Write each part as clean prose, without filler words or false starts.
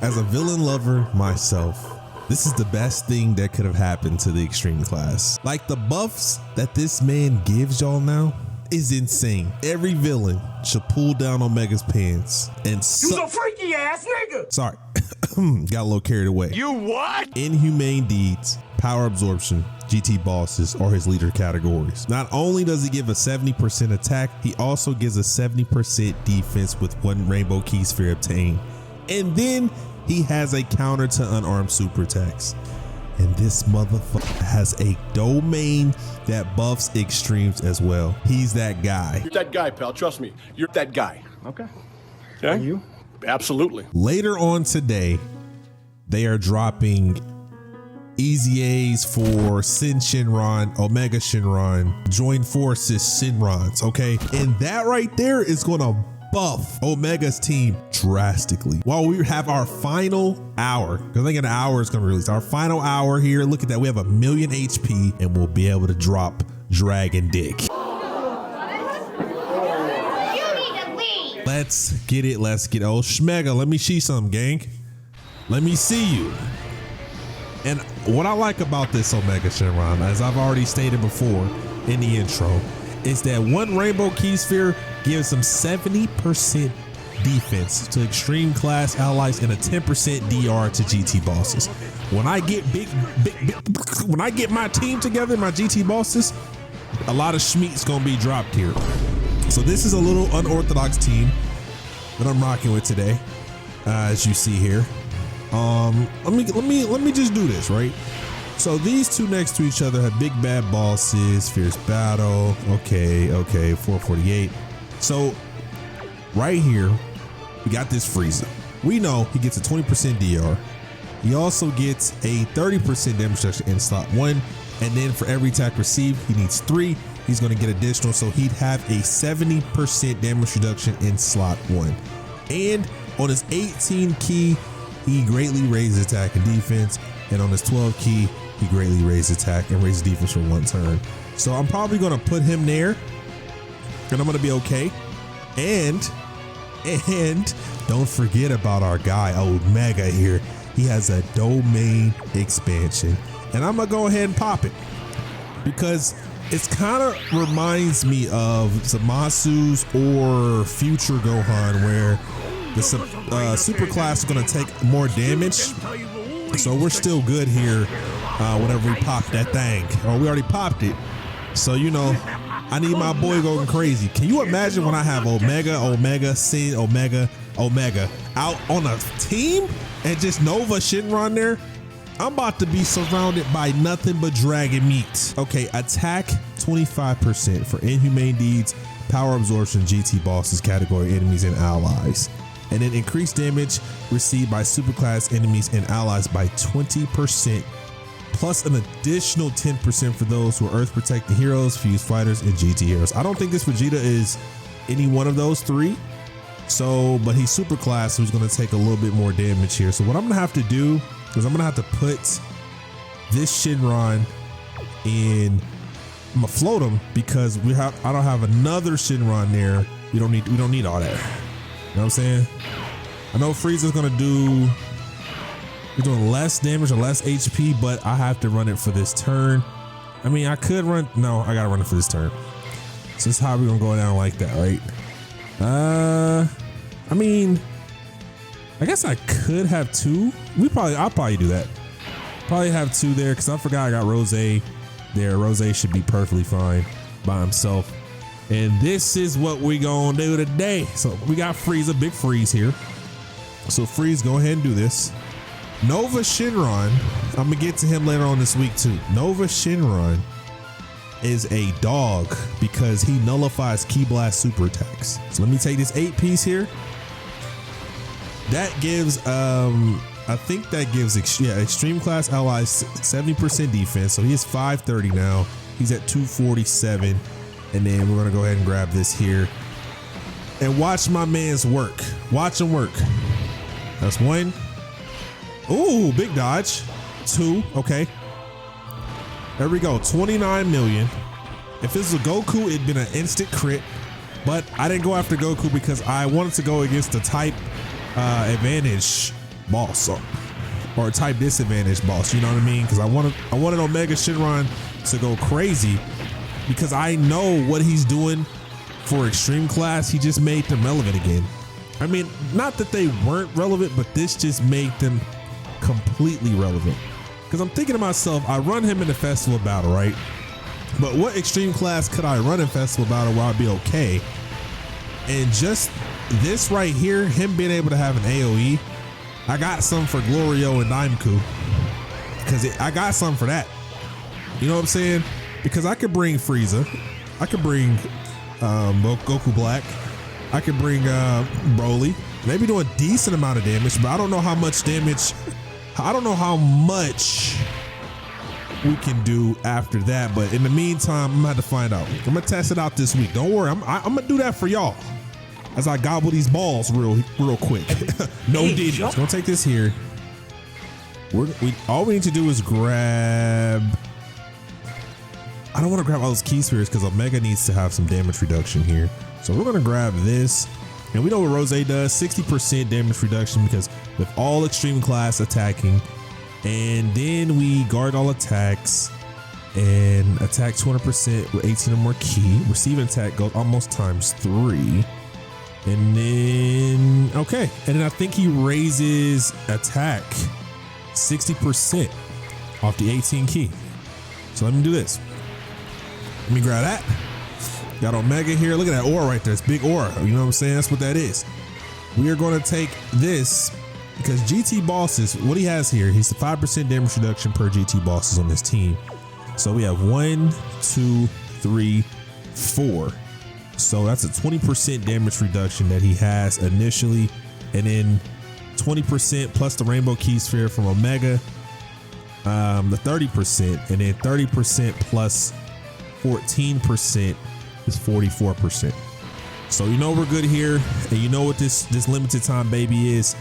As a villain lover myself, this is the best thing that could have happened to the extreme class. Like the buffs that this man gives y'all now is insane. Every villain should pull down Omega's pants and You's a freaky ass nigga. Sorry, got a little carried away. You what? Inhumane deeds, power absorption, GT bosses are his leader categories. Not only does he give a 70% attack, he also gives a 70% defense with one rainbow key sphere obtained. And then he has a counter to unarmed super attacks. And this motherfucker has a domain that buffs extremes as well. He's that guy. You're that guy, pal. Trust me. You're that guy. Okay. Okay? Are you? Absolutely. Later on today, they are dropping Easy A's for Shenron, Omega Shenron, Join Forces Shenrons, okay? And that right there is gonna buff Omega's team drastically. While we have our final hour, because I think an hour is gonna be released, our final hour here, look at that, we have 1,000,000 HP and we'll be able to drop Dragon Dick. Let's get it, let's get it. Oh, Schmega, let me see some, gang. Let me see you. And what I like about this Omega Shenron, as I've already stated before in the intro, is that one rainbow key sphere gives them 70% defense to extreme class allies and a 10% DR to GT bosses. When I get when I get my team together, my GT bosses, a lot of schmeat's gonna be dropped here. So this is a little unorthodox team that I'm rocking with today, as you see here. Let me just do this, right? So these two next to each other have big bad bosses, fierce battle. Okay, 448. So right here, we got this Frieza. We know he gets a 20% DR. He also gets a 30% damage reduction in slot 1. And then for every attack received, he needs 3. He's gonna get additional, so he'd have a 70% damage reduction in slot 1. And on his 18 key, he greatly raises attack and defense. And on his 12 key, he greatly raises attack and raises defense for 1 turn. So I'm probably gonna put him there and I'm gonna be okay. And don't forget about our guy, Omega here. He has a domain expansion. And I'm gonna go ahead and pop it because it's kind of reminds me of Zamasu's or Future Gohan, where the super class is gonna take more damage. So we're still good here whenever we pop that thing. Or we already popped it. So, you know, I need my boy going crazy. Can you imagine when I have Omega, Sin, Omega out on a team and just Nova Shenron there? I'm about to be surrounded by nothing but dragon meat. Okay, attack 25% for inhumane deeds, power absorption, GT bosses, category enemies and allies. And then increased damage received by superclass enemies and allies by 20%, plus an additional 10% for those who are Earth protecting heroes, fuse fighters, and GT heroes. I don't think this Vegeta is any one of those 3. So, but he's superclass, so he's gonna take a little bit more damage here. So what I'm gonna have to do is I'm gonna have to put this Shenron in, I'm gonna float him because I don't have another Shenron there. We don't need all that. You know what I'm saying? I know Frieza's gonna do, he's doing less damage or less HP, but I have to run it for this turn. I mean, I could run, no, I gotta run it for this turn. So this is how we're gonna go down like that, right? I mean, I guess I could have 2. I'll probably do that. Probably have 2 there because I forgot I got Rose there. Rose should be perfectly fine by himself. And this is what we gonna do today. So we got Frieza, big freeze here. So Freeze, go ahead and do this. Nova Shenron, I'm gonna get to him later on this week too. Nova Shenron is a dog because he nullifies Ki Blast super attacks. So let me take this 8 piece here. That gives, I think that gives extreme class allies 70% defense. So he is 530 now. He's at 247. And then we're gonna go ahead and grab this here and watch my man's work. Watch him work. That's 1. Ooh, big dodge. 2, okay. There we go, 29 million. If this was a Goku, it'd been an instant crit, but I didn't go after Goku because I wanted to go against the type advantage boss or type disadvantage boss. You know what I mean? Because I wanted Omega Shenron to go crazy because I know what he's doing for extreme class. He just made them relevant again. I mean, not that they weren't relevant, but this just made them completely relevant. Because I'm thinking to myself, I run him in the festival battle, right? But what extreme class could I run in festival battle where I'd be okay? And just this right here, him being able to have an AoE, I got some for Glorio and Daimku. Because I got some for that. You know what I'm saying? Because I could bring Frieza. I could bring Goku Black. I could bring Broly. They be doing a decent amount of damage, but I don't know how much damage. I don't know how much we can do after that. But in the meantime, I'm gonna have to find out. I'm gonna test it out this week. Don't worry, I'm gonna do that for y'all as I gobble these balls real quick. No DDs. Gonna take this here. All we need to do is grab. I don't want to grab all those key spheres because Omega needs to have some damage reduction here. So we're gonna grab this. And we know what Rose does, 60% damage reduction because with all extreme class attacking. And then we guard all attacks and attack 200% with 18 or more key. Receiving attack goes almost ×3. And then, okay. And then I think he raises attack 60% off the 18 key. So let me do this. Let me grab that. Got Omega here. Look at that aura right there. It's big aura. You know what I'm saying? That's what that is. We are going to take this because GT bosses, what he has here, he's the 5% damage reduction per GT bosses on this team. So we have 1, 2, 3, 4. So that's a 20% damage reduction that he has initially. And then 20% plus the rainbow key sphere from Omega, the 30%, and then 30% plus 14% is 44%. So you know we're good here, and you know what this limited time baby is.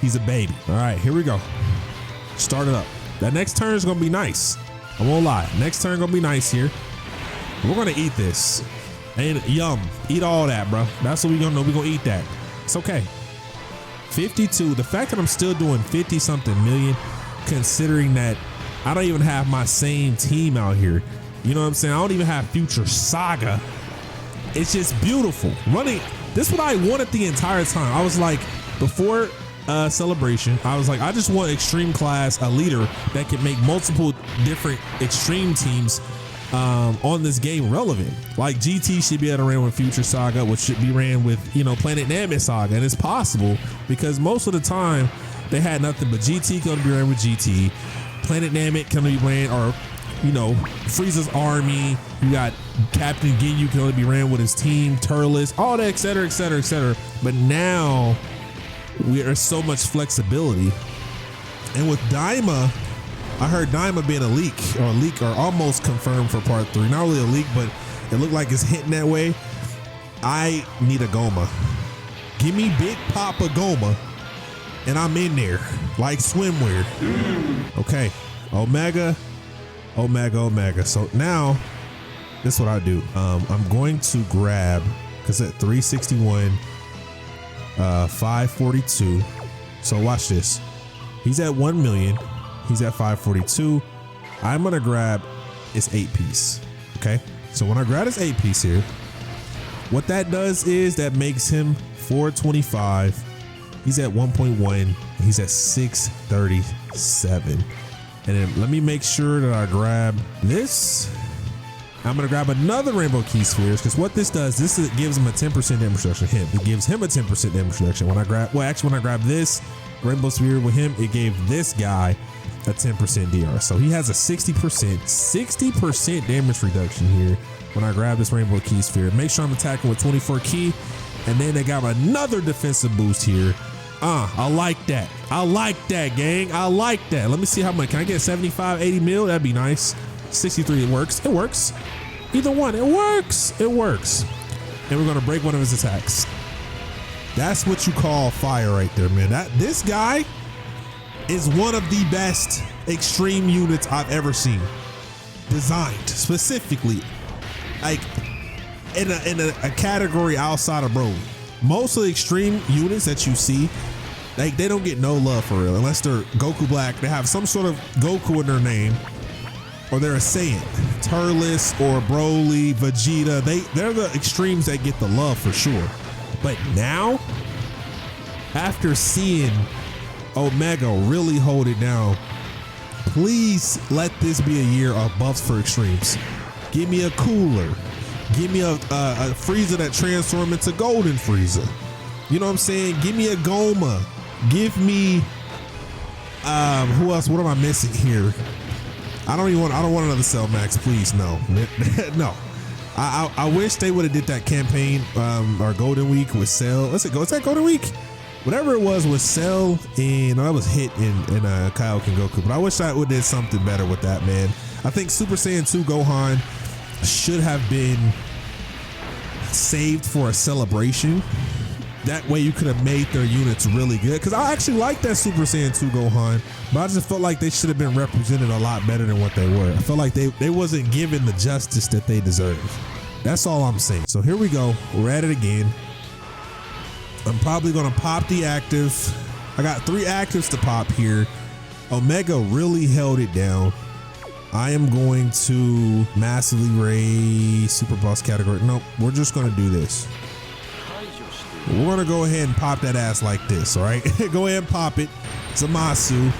He's a baby. All right, here we go. Start it up. That next turn is gonna be nice. I won't lie. Next turn gonna be nice here. We're gonna eat this. And yum, eat all that, bro. That's what we gonna know. We gonna eat that. It's okay. 52. The fact that I'm still doing 50 something million, considering that I don't even have my same team out here. You know what I'm saying? I don't even have Future Saga. It's just beautiful. Running, this is what I wanted the entire time. I was like, before Celebration, I was like, I just want extreme class, a leader that can make multiple different extreme teams on this game relevant. Like GT should be able to run with Future Saga, which should be ran with, you know, Planet Namek Saga. And it's possible because most of the time they had nothing but GT gonna be ran with GT. Planet Namek gonna be ran, or you know, Frieza's army. You got Captain Ginyu can only be ran with his team, Turles, all that, etc., etc., etc. But now there's so much flexibility. And with Daima, I heard Daima being a leak or almost confirmed for part 3. Not really a leak, but it looked like it's hitting that way. I need a Goma. Give me Big Papa Goma, and I'm in there like swimwear. Okay, Omega. So now, this is what I do. I'm going to grab, because at 361, 542. So watch this. He's at 1 million. He's at 542. I'm gonna grab his 8-piece. Okay. So when I grab his 8-piece here, what that does is that makes him 425. He's at 1.1. He's at 637. And then let me make sure that I grab this. I'm gonna grab another rainbow key spheres, because what this does, it gives him a 10% damage reduction. It gives him a 10% damage reduction. When I grab this rainbow sphere with him, it gave this guy a 10% DR. So he has a 60% damage reduction here when I grab this rainbow key sphere. Make sure I'm attacking with 24 key, and then they got another defensive boost here. I like that. I like that, gang. I like that. Let me see how much. Can I get 75, 80 mil? That'd be nice. 63, it works. It works. Either one, it works. It works. And we're gonna break one of his attacks. That's what you call fire right there, man. This guy is one of the best extreme units I've ever seen. Designed specifically, like in a category outside of Broly. Most of the extreme units that you see Like, they don't get no love for real unless they're Goku Black. They have some sort of Goku in their name, or they're a Saiyan, Turles or Broly, Vegeta. They're the extremes that get the love for sure. But now, after seeing Omega really hold it down, please let this be a year of buffs for extremes. Give me a Cooler. Give me a Frieza that transforms into Golden Frieza. You know what I'm saying? Give me a Goma. Give me who else? What am I missing here? I don't want another Cell Max, please. No. No. I wish they would have did that campaign or Golden Week with Cell. Is that Golden Week? Whatever it was with Cell and that was hit in Kaioken Goku. But I wish I would have did something better with that, man. I think Super Saiyan 2 Gohan should have been saved for a celebration. That way you could have made their units really good. Because I actually like that Super Saiyan 2 Gohan, but I just felt like they should have been represented a lot better than what they were. I felt like they wasn't given the justice that they deserve. That's all I'm saying. So here we go. We're at it again. I'm probably going to pop the active. I got 3 actives to pop here. Omega really held it down. I am going to massively raise Super Boss category. Nope, we're just going to do this. We're going to go ahead and pop that ass like this, all right? Go ahead and pop it. Zamasu,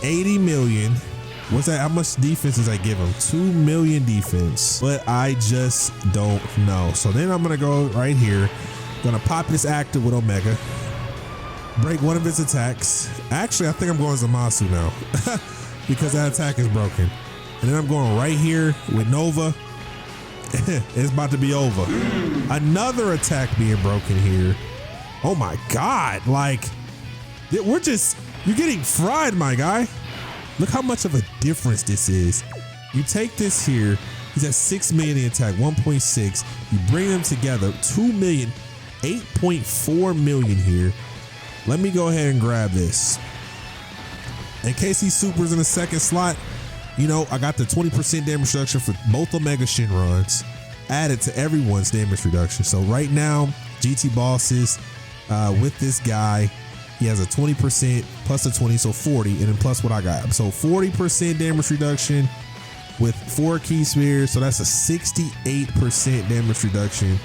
80 million. What's that? How much defense does I give him? 2 million defense, but I just don't know. So then I'm going to go right here. Gonna pop this active with Omega. Break one of its attacks. Actually, I think I'm going Zamasu now because that attack is broken. And then I'm going right here with Nova. It's about to be over. Another attack being broken here. Oh my God. Like, you're getting fried, my guy. Look how much of a difference this is. You take this here. He's at 6 million in attack, 1.6. You bring them together, 2 million. 8.4 million here. Let me go ahead and grab this. In case he supers in the second slot, you know, I got the 20% damage reduction for both Omega Shenrons added to everyone's damage reduction. So right now, GT bosses with this guy, he has a 20% plus a 20, so 40, and then plus what I got. So 40% damage reduction with 4 key spheres. So that's a 68% damage reduction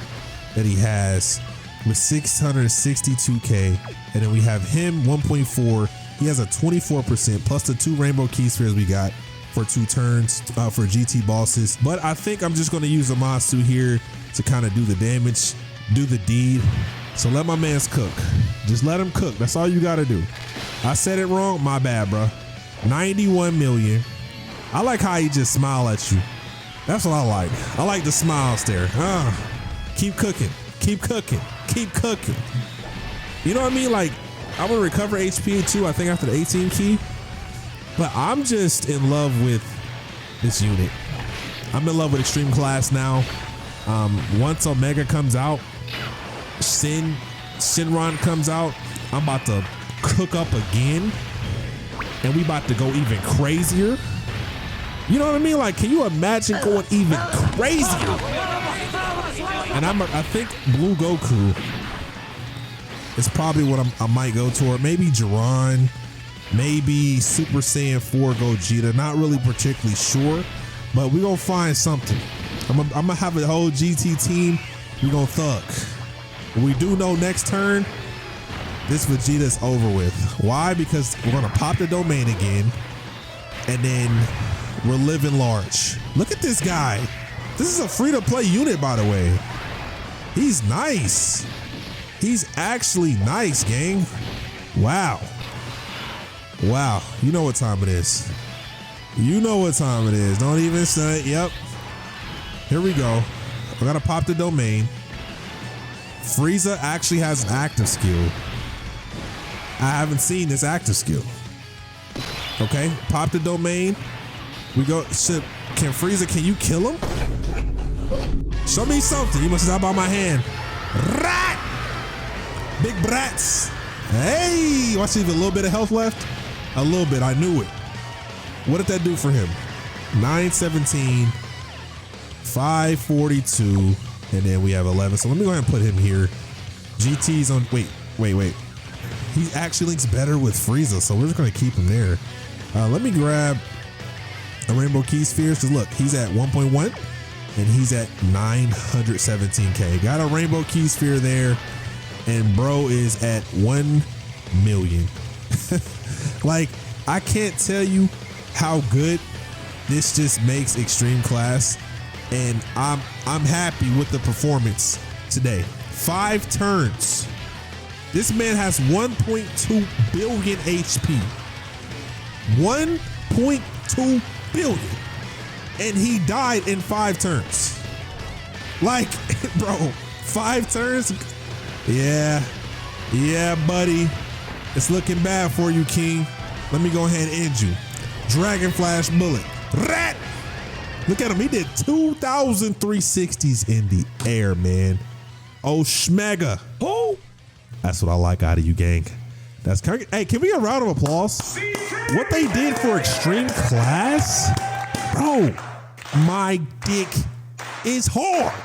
that he has with 662k. And then we have him 1.4. He has a 24% plus the 2 rainbow key spheres we got for 2 turns for GT bosses. But I think I'm just going to use Zamasu here to kind of do the damage, do the deed. So let my mans cook. Just let him cook. That's all you got to do. I said it wrong. My bad, bro. 91 million. I like how he just smile at you. That's what I like. I like the smiles there. Keep cooking. Keep cooking. Keep cooking. You know what I mean? Like, I'm gonna recover HP too, I think, after the 18 key. But I'm just in love with this unit. I'm in love with Extreme Class now. Once Omega comes out, Shenron comes out, I'm about to cook up again. And we about to go even crazier. You know what I mean? Like, can you imagine going even crazier? And I think Blue Goku is probably what I might go toward. Maybe Jiran, maybe Super Saiyan 4 Gogeta. Not really particularly sure, but we're gonna find something. I'm gonna have a whole GT team. We're gonna thug. We do know next turn, this Vegeta's over with. Why? Because we're gonna pop the domain again, and then we're living large. Look at this guy. This is a free-to-play unit, by the way. He's nice. He's actually nice, gang. Wow. Wow. You know what time it is. You know what time it is. Don't even say it. Yep. Here we go. I gotta pop the domain. Frieza actually has an active skill. I haven't seen this active skill. Okay, pop the domain. We go. Can Frieza, can you kill him? Show me something. You must stop by my hand. Rat! Big brats. Hey, watch, even a little bit of health left. A little bit, I knew it. What did that do for him? 917, 542, and then we have 11. So let me go ahead and put him here. GT's on, wait. he actually links better with Frieza, so we're just gonna keep him there. Let me grab a Rainbow Key Sphere, because look, he's at 1.1 and he's at 917K. Got a Rainbow Key Sphere there, and bro is at 1 million. Like, I can't tell you how good this just makes Extreme Class, and I'm happy with the performance today. 5 turns. This man has 1.2 billion HP. 1.2 billion. And he died in 5 turns. Like, bro, 5 turns? Yeah, buddy. It's looking bad for you, King. Let me go ahead and end you. Dragon Flash Bullet. Rat! Look at him. He did 2,360s in the air, man. Oh, Schmega. Oh, that's what I like out of you, gang. That's hey, can we get a round of applause? What they did for Extreme Class? Bro, my dick is hard.